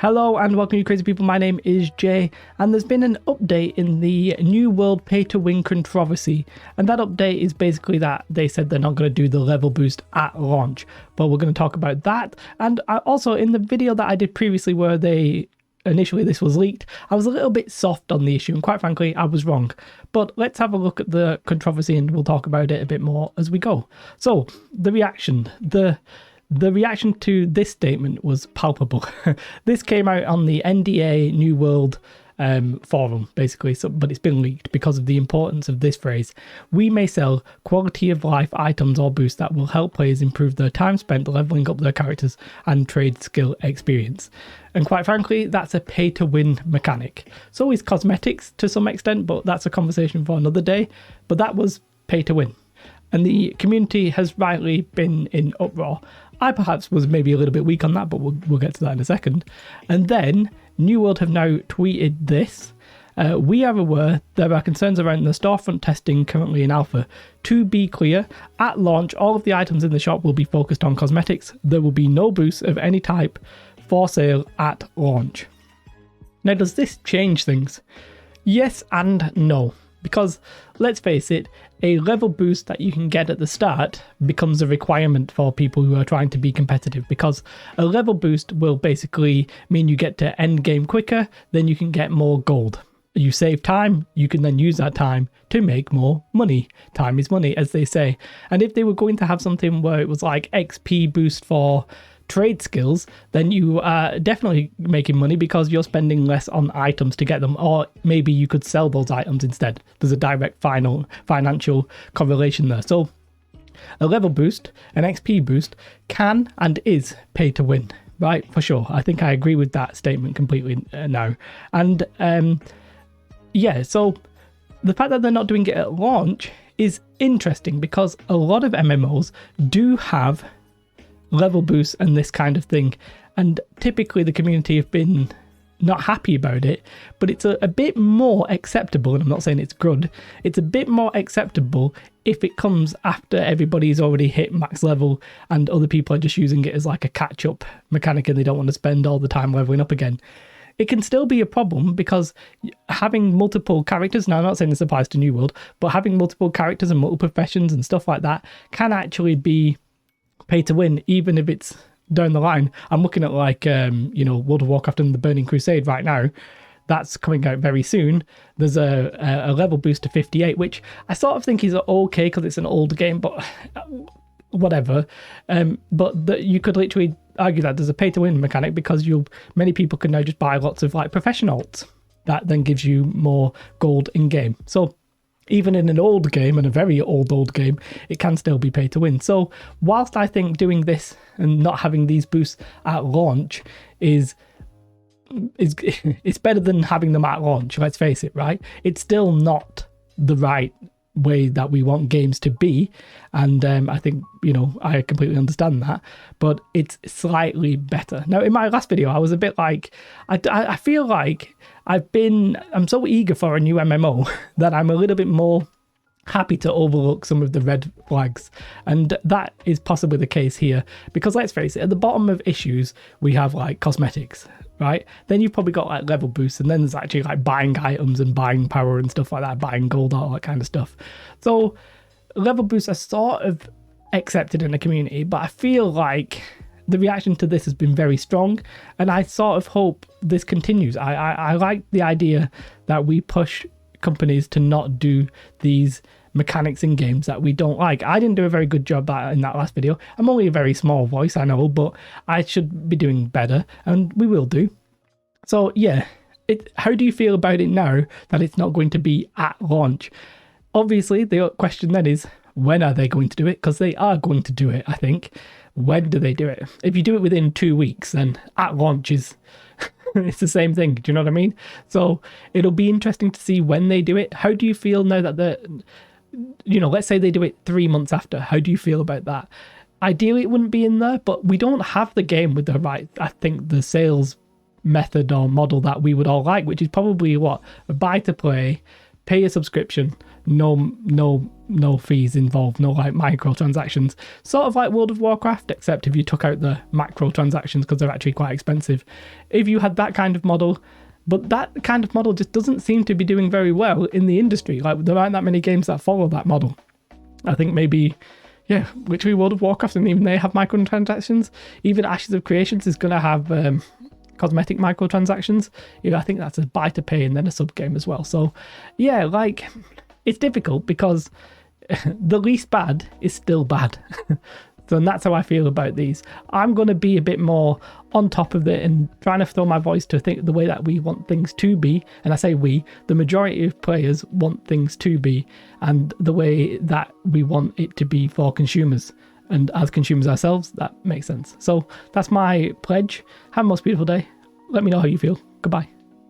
Hello and welcome you crazy people, my name is Jay, and there's been an update in the New World pay-to-win controversy, and that update is basically that they said they're not going to do the level boost at launch, but we're going to talk about that. And also in the video that I did previously where initially this was leaked, I was a little bit soft on the issue, and quite frankly I was wrong. But let's have a look at the controversy and we'll talk about it a bit more as we go. So the reaction, the reaction to this statement was palpable. This came out on the NDA New World forum, basically, but it's been leaked because of the importance of this phrase. We may sell quality of life items or boosts that will help players improve their time spent leveling up their characters and trade skill experience. And quite frankly, that's a pay-to-win mechanic. So is cosmetics to some extent, but that's a conversation for another day. But that was pay-to-win. And the community has rightly been in uproar. I perhaps was maybe a little bit weak on that, but we'll get to that in a second. And then New World have now tweeted this. We are aware there are concerns around the storefront testing currently in alpha. To be clear, at launch, all of the items in the shop will be focused on cosmetics. There will be no boosts of any type for sale at launch. Now, does this change things? Yes and no. Because, let's face it, a level boost that you can get at the start becomes a requirement for people who are trying to be competitive, because a level boost will basically mean you get to end game quicker, then you can get more gold. You save time, you can then use that time to make more money. Time is money, as they say. And if they were going to have something where it was like XP boost for trade skills, then you are definitely making money because you're spending less on items to get them, or maybe you could sell those items instead. There's a direct financial correlation there. So a level boost, an XP boost, can and is pay to win, right? For sure. I think I agree with that statement completely now. And yeah, so the fact that they're not doing it at launch is interesting because a lot of MMOs do have level boosts and this kind of thing, and typically the community have been not happy about it, but it's a bit more acceptable, and I'm not saying it's good, it's a bit more acceptable if it comes after everybody's already hit max level and other people are just using it as like a catch-up mechanic and they don't want to spend all the time leveling up again. It can still be a problem because having multiple characters, now I'm not saying this applies to New World, but having multiple characters and multiple professions and stuff like that can actually be pay to win, even if it's down the line. I'm looking at like World of Warcraft and the Burning Crusade right now. That's coming out very soon. There's a level boost to 58, which I sort of think is okay because it's an old game, but whatever. But you could literally argue that there's a pay to win mechanic because many people can now just buy lots of like professionals. That then gives you more gold in game. So even in an old game, and a very old game, it can still be pay to win. So whilst I think doing this and not having these boosts at launch is it's better than having them at launch, let's face it, right? It's still not the right way that we want games to be, and I think I completely understand that, but it's slightly better. Now in my last video I was a bit like I feel like I'm so eager for a new MMO that I'm a little bit more happy to overlook some of the red flags, and that is possibly the case here because let's face it, at the bottom of issues we have like cosmetics, right? Then you've probably got like level boosts, and then there's actually like buying items and buying power and stuff like that, buying gold, all that kind of stuff. So level boosts are sort of accepted in the community, but I feel like the reaction to this has been very strong, and I sort of hope this continues. I like the idea that we push companies to not do these mechanics in games that we don't like. I didn't do a very good job in that last video. I'm only a very small voice, I know, but I should be doing better, and we will do. So yeah, how do you feel about it now that it's not going to be at launch? Obviously, the question then is, when are they going to do it? Because they are going to do it, I think. When do they do it? If you do it within 2 weeks, then at launch is it's the same thing. Do you know what I mean? So it'll be interesting to see when they do it. How do you feel now that let's say they do it 3 months after? How do you feel about that? Ideally, it wouldn't be in there, but we don't have the game with the sales method or model that we would all like, which is probably a buy to play pay a subscription, no fees involved, no like microtransactions, sort of like World of Warcraft, except if you took out the macro transactions because they're actually quite expensive. If you had that kind of model, but that kind of model just doesn't seem to be doing very well in the industry. Like, there aren't that many games that follow that model. I think maybe, yeah, literally World of Warcraft, and even they have microtransactions. Even Ashes of Creations is going to have cosmetic microtransactions. I think that's a buy to pay and then a sub game as well. So yeah, like, it's difficult because the least bad is still bad. So that's how I feel about these. I'm going to be a bit more on top of it and trying to throw my voice to think the way that we want things to be. And I say we, the majority of players want things to be, and the way that we want it to be for consumers. And as consumers ourselves, that makes sense. So that's my pledge. Have a most beautiful day. Let me know how you feel. Goodbye.